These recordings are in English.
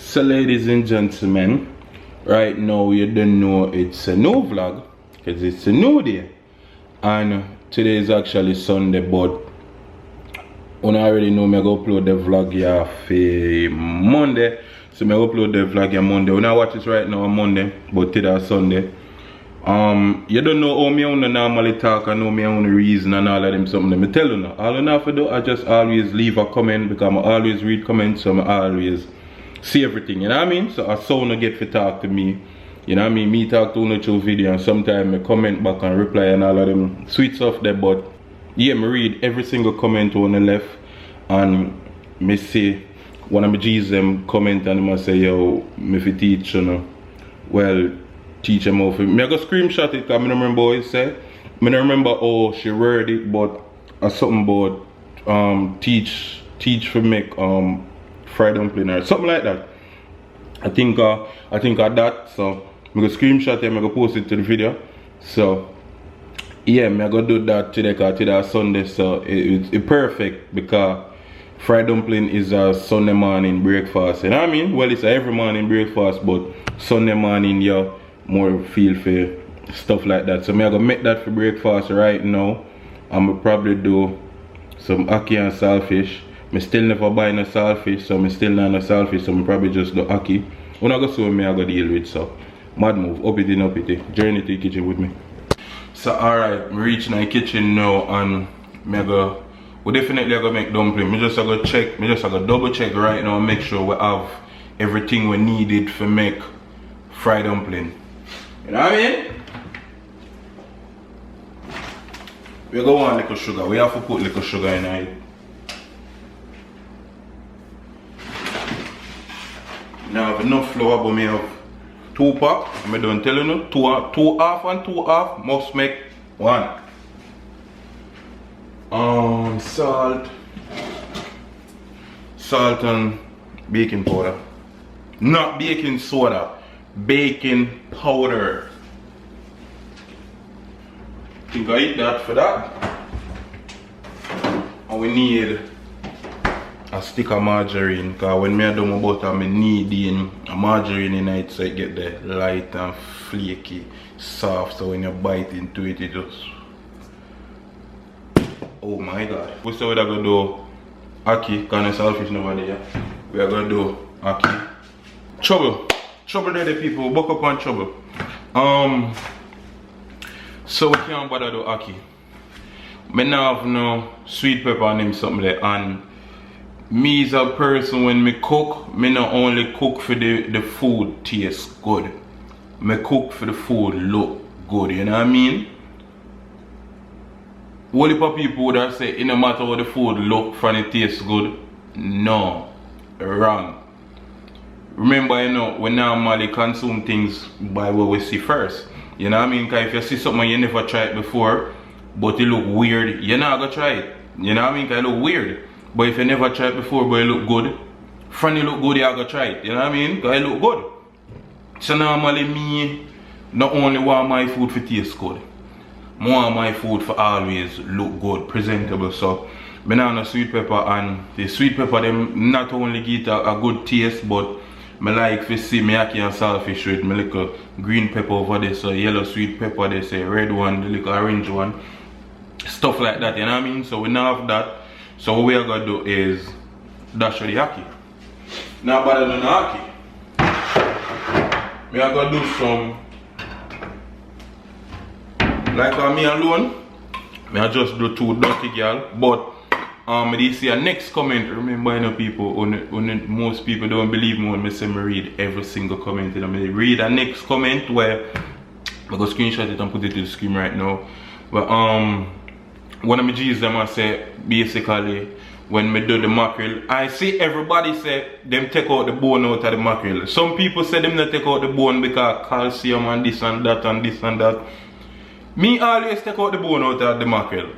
So ladies and gentlemen, right now you don't know it's a new vlog because it's a new day, and today is actually Sunday, but I already know I'm going to upload the vlog here for Monday, so I'm going to upload the vlog here Monday. When I watch this right now on Monday, but today is Sunday. You don't know how me normally talk and know me own reason and all of them something. Me tell you now, all I have to do, I just always leave a comment because I always read comments, so I always see everything, you know what I mean? So I saw no get to talk to me, you know what I mean? Me talk to no through video, and sometimes I comment back and reply and all of them sweet stuff there, but yeah, me read every single comment on the left, and me see one of my G's them comment and I say, yo, me fi teach, you know, well, teach them how. Me I go screenshot it because I don't remember what it said. I don't remember how she worded it, but something about teach for make fried dumpling or something like that. I think of that. So I'm gonna screenshot it and I'm gonna post it to the video. So yeah, I'm gonna do that today because today is Sunday, so it's perfect because fried dumpling is a Sunday morning breakfast. You know what I mean? Well, it's a every morning breakfast, but Sunday morning you more feel for stuff like that. So I'm gonna make that for breakfast right now. I'm gonna probably do some ackee and saltfish. I still never buy no saltfish, so I still not no saltfish, so I probably just do ackee. When I go see what I go deal with, so mad move, up it, journey to the kitchen with me. So alright, we reaching the kitchen now, and we definitely gonna make dumpling. I just gonna double check right now and make sure we have everything we needed for make fried dumpling. You know what I mean? We go want little sugar. We have to put little sugar in it. Now I have enough flour, but I have 2 pack. I don't tell you no. 2 half and 2 half must make 1. Salt and baking powder. Not baking soda. Baking powder. I think I eat that for that. And we need a stick of margarine, because when I do my butter, I need a margarine in it so it get the light and flaky, soft, so when you bite into it, it just... Oh my god. We say we're gonna do ackee, because the saltfish nobody there. We are gonna do ackee. Trouble there, the people, buck up on trouble. So we can't bother do ackee. I now have no sweet pepper and them something there, and me as a person, when me cook, me not only cook for the food taste good. Me cook for the food look good, you know what I mean? Only for people would have say, it no matter how the food look and it tastes good. No, wrong. Remember, you know, we normally consume things by what we see first. You know what I mean? Because if you see something you never tried before, but it look weird, you're not gonna try it. You know what I mean? Because it look weird. But if you never tried before but it look good, from it look good, you're gonna try it. You know what I mean? Because it look good. So normally me not only want my food for taste good, I want my food for always look good, presentable. So I have no sweet pepper, and the sweet pepper them not only get a good taste, but I like to see me ackee and saltfish with my little green pepper over there, so yellow sweet pepper, they say red one, the little orange one, stuff like that, you know what I mean? So we now have that. So what we are gonna do is dash with the ackee. Now better than the ackee, we are gonna do some, like me alone, I just do 2 dirty girl, but I see a next comment. Remember, you know, people, when most people don't believe me when I say I read every single comment. I read a next comment where I go screenshot it and put it to the screen right now. But one of my G's them I say basically when me do the mackerel, I see everybody say them take out the bone out of the mackerel. Some people say them not take out the bone because calcium and this and that and this and that. Me always take out the bone out of the mackerel.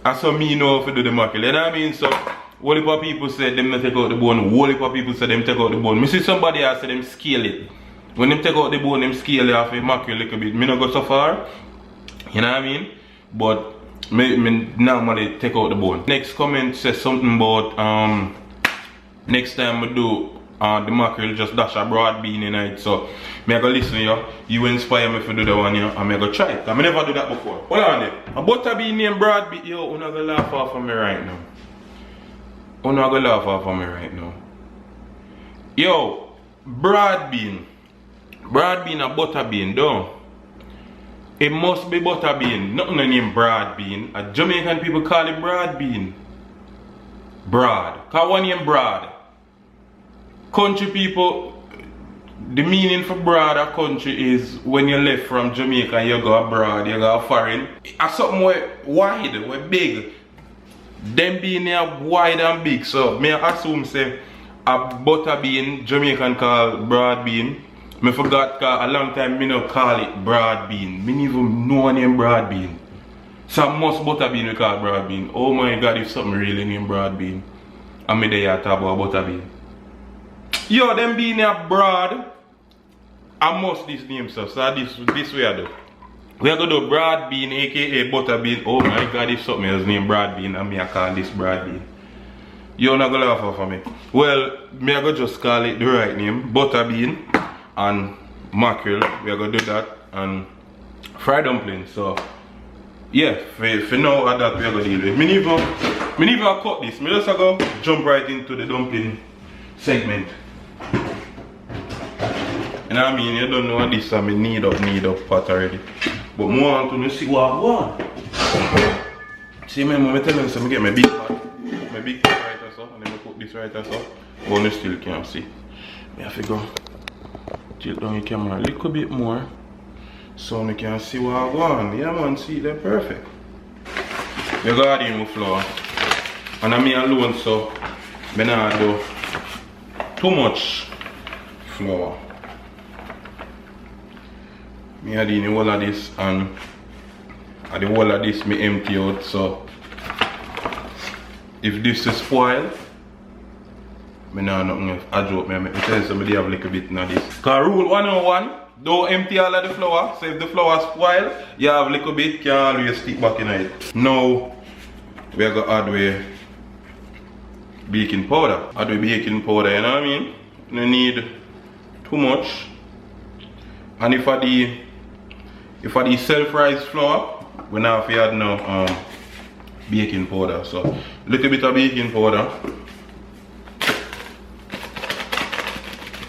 And so me know how to do the mackerel, you know what I mean? So whole heap of people say them not take out the bone, whole heap of people say them take out the bone. Me see somebody else say them scale it. When them take out the bone, them scale it off the mackerel a little bit. Me not go so far, you know what I mean? But me normally take out the bone. Next comment says something about next time we do the mackerel, just dash a broad bean in it. So me I go listen to you. You inspire me to do that one here, and me I go try it. I never do that before. Hold on there. A butter bean named broad bean. Yo, you're not gonna laugh off of me right now. You're not gonna laugh off of me right now. Yo, broad bean. Broad bean a butter bean, though. It must be butter bean. Nothing named broad bean. A Jamaican people call it broad bean. Broad. Cause one name broad. Country people, the meaning for broad a country is when you left from Jamaica and you go abroad, you go foreign. It's something wide, big. Them being here wide and big. So me assume say a butter bean, Jamaican call broad bean. Me forgot cause a long time me no call it broad bean. Me even know a name broad bean. So most butter bean we call broad bean. Oh my god, if something really named broad bean. And me there talk about butter bean. Yo, them bean here broad. I must this name stuff. So this way I do. We are gonna do broad bean aka butter bean. Oh my god, if something else named broad bean and me I call this broad bean. You're not gonna laugh off of me. Well, me I gonna just call it the right name, butter bean. And mackerel, we are gonna do that, and fried dumplings. So yeah, for now that we are gonna deal with. Me never cut this. Me just go jump right into the dumpling segment. You know what I mean? You don't know what this I mean need up pot already. But more want to see what I want. See me tell them so I get my big pot. My big pot right or so, and then I put this right or so. But you still can't see. Me have to go tilt down the camera a little bit more so I can see what I want. Yeah man, see them perfect. You go add in with flour. And I'm me alone, so I don't do too much flour. I add in the whole of this, and at the whole of this I empty out. So if this is spoiled, I know nothing I joke, I tell you somebody have a little bit of this. Cause rule 101, don't empty all of the flour. So if the flour spoil, you have a little bit, can always stick back in it. Now we are going to add with baking powder. Add with baking powder, you know what I mean? You don't need too much. And if I the self-raised flour, we now have to add now baking powder. So little bit of baking powder.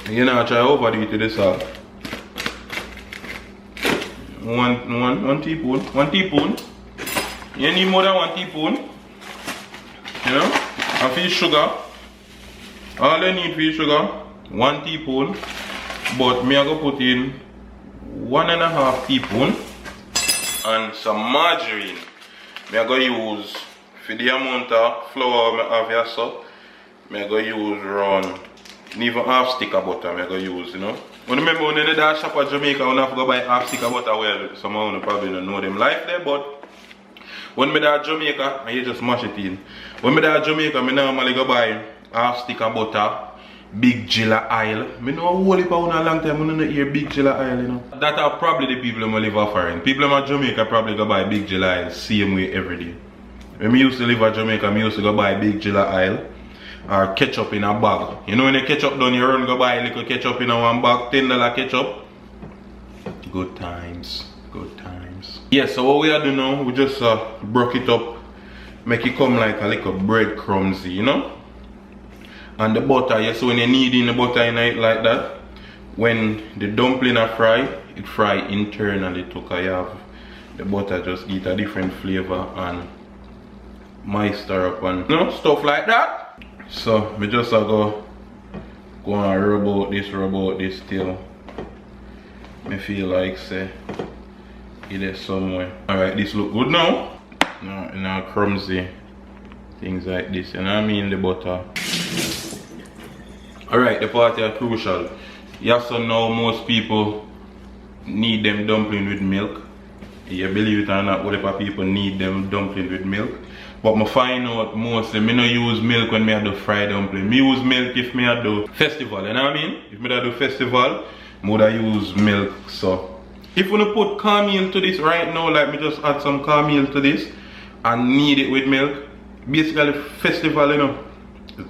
You know, try overdo it to the salt. One teaspoon. 1 teaspoon. You need more than 1 teaspoon. You know? And for sugar, all you need for sugar, 1 teaspoon. But me I go put in 1.5 teaspoon and some margarine. Me I go use for the amount of flour I have here, so me I go use around. Even half stick of butter I go use, you know. When remember when you da shop at Jamaica, you have to go buy half stick of butter. Well, some of you probably don't know them life there, but when I da Jamaica, I just mash it in. When I da Jamaica, I normally go buy half stick of butter, big jilla oil. I know a whole heap of a long time, I don't hear big jilla oil, you know. That are probably the people who live offering. People in Jamaica probably go buy big jilla oil same way every day. When I used to live in Jamaica, I used to go buy big jilla oil. Or ketchup in a bag. You know when the ketchup done, you run go buy a little ketchup in a one bag, $10 ketchup. Good times, good times. Yeah, so what we are doing now, we just broke it up, make it come like a little breadcrumbsy, you know. And the butter, yes, when you need in the butter in it like that, when the dumpling are fried, it fry internally too, because you have the butter just get a different flavor and moisture up and you know, stuff like that. So we just go and rub out this till I feel like say it is somewhere. Alright, this look good now. Now crumbsy things like this, you know what I mean, the butter. Alright, the part is crucial. Yes, so now most people need them dumpling with milk. You believe it or not, whatever people need them dumpling with milk. But I find out mostly, I don't use milk when I do fried dumpling. I use milk if I do festival, you know what I mean? If I do festival, I would use milk. So, if we put cornmeal to this right now, like me just add some cornmeal to this and knead it with milk, basically festival, you know,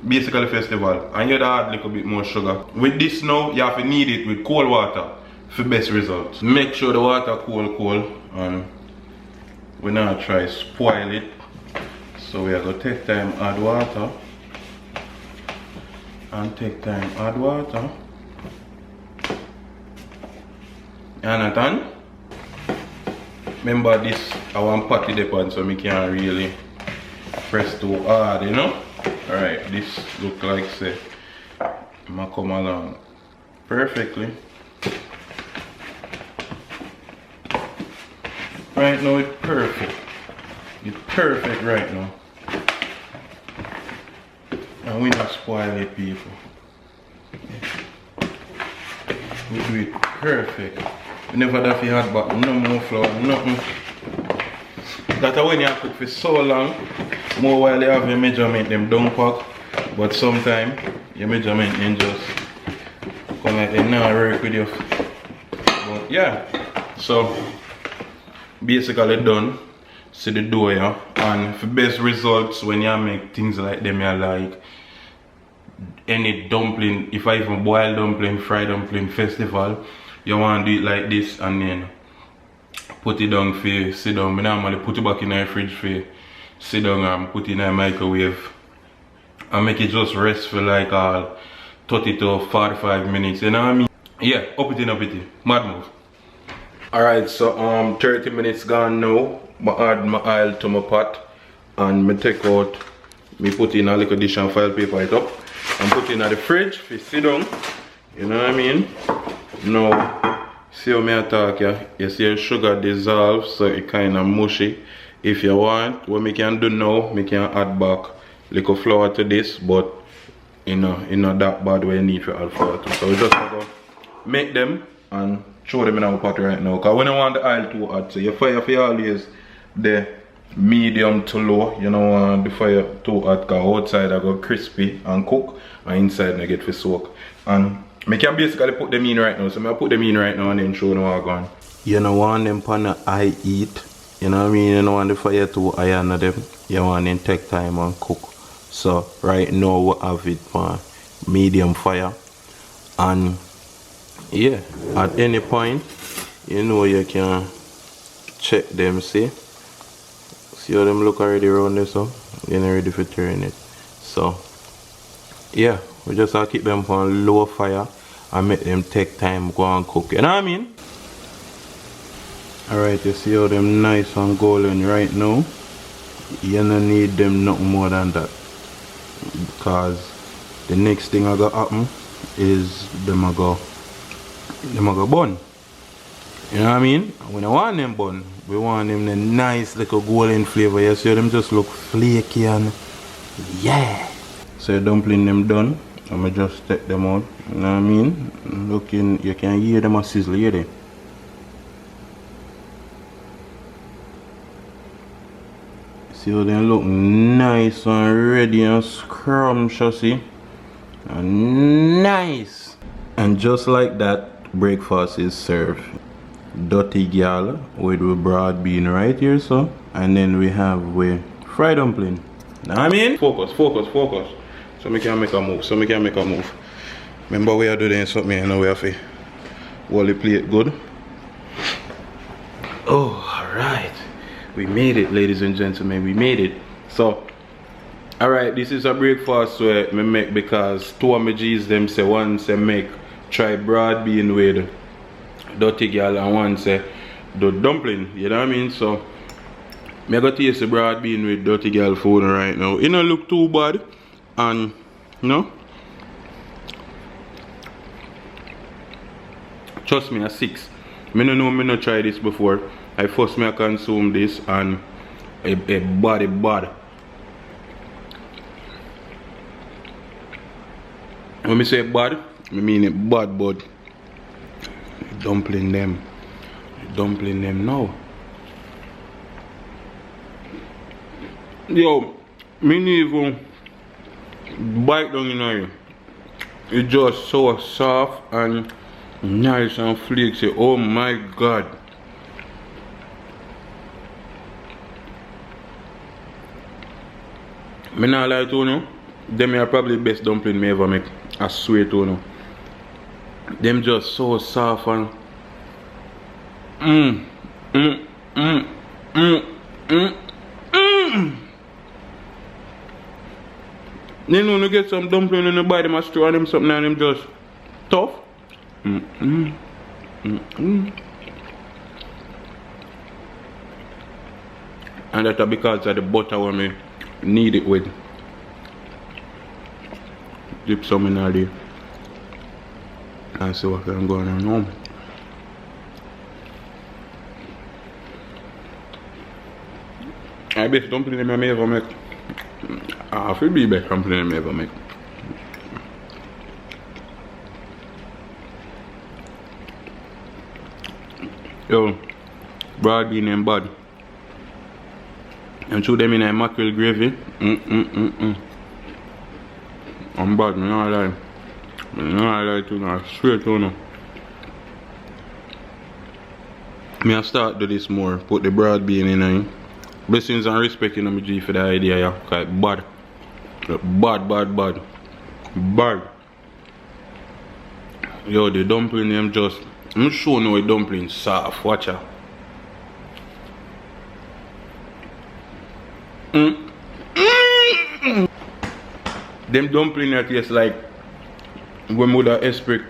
basically festival, and you add a little bit more sugar. With this now, you have to knead it with cold water for best results. Make sure the water cold, and we not try spoil it. So we are gonna take time add water, and take time add water. Jonathan, remember this, I want patty depend so me can't really press too hard, you know? Alright, this look like say I'ma come along perfectly. Right now it's perfect. It's perfect right now. And we not spoil it, people. We do it perfect. We never have to add back no more flour, nothing. That's when you cook for so long, more while you have your measurement them don't pack. But sometimes your measurement then just come like they now work with you. But yeah, so basically done. See the dough, yeah. And for best results when you make things like them, you like any dumpling, if I even boil dumpling, fried dumpling festival, you want to do it like this and then put it down for sit down. I normally put it back in the fridge for sit down and put it in the microwave and make it just rest for like 30 to 45 minutes, you know what I mean? Yeah, up it, mad move. Alright, so 30 minutes gone now. I add my oil to my pot and me take out, me put in a little dish and file paper it up and put it in the fridge for sit down, you know what I mean? Now, see how me talk, yeah? You see your sugar dissolve so it kind of mushy. If you want, what me can do now, me can add back little flour to this, but you know, not that bad way you need to add flour to. So we just have to make them and throw them in our pot right now. Because when you want the oil too hot, so your fire for always the medium to low. You don't want the fire too hot because outside I go crispy and cook and inside I get for soak. And I can basically put them in right now. So I put them in right now and then show them how I'm going. You don't want them pan the high heat. You know what I mean? You don't want the fire too high under them. You want them take time and cook. So right now we have it on medium fire. And yeah, at any point, you know you can check them, see how them look already around there, so you're ready for turn it. So yeah, we just have to keep them on low fire and make them take time go and cook, you know what I mean? Alright, you see how them nice and golden right now. You don't need them nothing more than that, because the next thing I got happen is them I go bun. You know what I mean? We don't want them bun. We want them the nice little golden flavor. You see them just look flaky and yeah. So dumpling them done. I'm gonna just take them out. You know what I mean? Looking, you can hear them a sizzle, hear them? See how they look nice and ready and scrumptious, see? And nice. And just like that, breakfast is served. Dirty gal with broad bean right here, so. And then we have with fried dumpling. Know what I mean? Focus. So we can make a move. Remember we are doing something, you know, we have to hold the plate good. Oh, alright. We made it, ladies and gentlemen, we made it. So, alright, this is a breakfast where I make because two of my G's them say one say make try broad bean with dirty girl and one say do dumpling, you know what I mean? So, I got to taste the broad bean with dirty girl food right now. It don't look too bad and, you know, trust me, a 6. I don't know, I not try this before. I first me I consume this and a bad. When I say bad, I mean it bad, but dumpling them now. Yo, me need even bite down in here. It's just so soft and nice and flaky. Oh my god. Me not lie to you, Them are probably the best dumpling me ever make. I swear to you. Them just so soft and mm, mm, mm, mm, mm, mm. You know, you get some dumpling in the body, them a straw and them something and them just tough. Mm, mm, mm, mm. And that's because of the butter when me need it with. Dip some in there and see what can go on now. I best dumpling I may ever make. I feel be best dumpling I may ever make. Yo, broad bean and bud. And chew them in a mackerel gravy. I'm bad, me not lie. Me not lie to you, straight to you. Me I start do this more, put the broad bean in it. Blessings and respect in my G for the idea, yeah. Cause bad. Bad. Yo, the dumpling them just, I'm sure no dumpling soft, watch out. Them dumpling that taste like when mother expect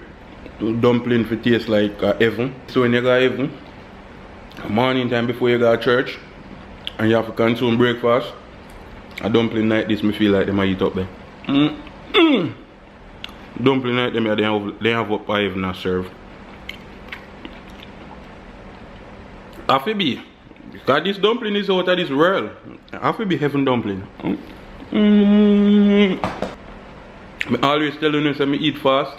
dumpling for taste like heaven. So when you go heaven, morning time before you go to church and you have to consume breakfast, a dumpling like this me feel like them I eat up there. Dumpling like them they have up for heaven and serve. Have to be. Because this dumpling is out of this world. Have to be heaven dumpling. I always tell you that I eat fast.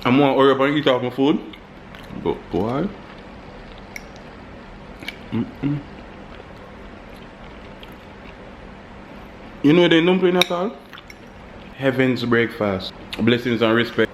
I'm going to hurry up and eat off my food. But boy. You know the dumpling at all? Heaven's breakfast. Blessings and respect.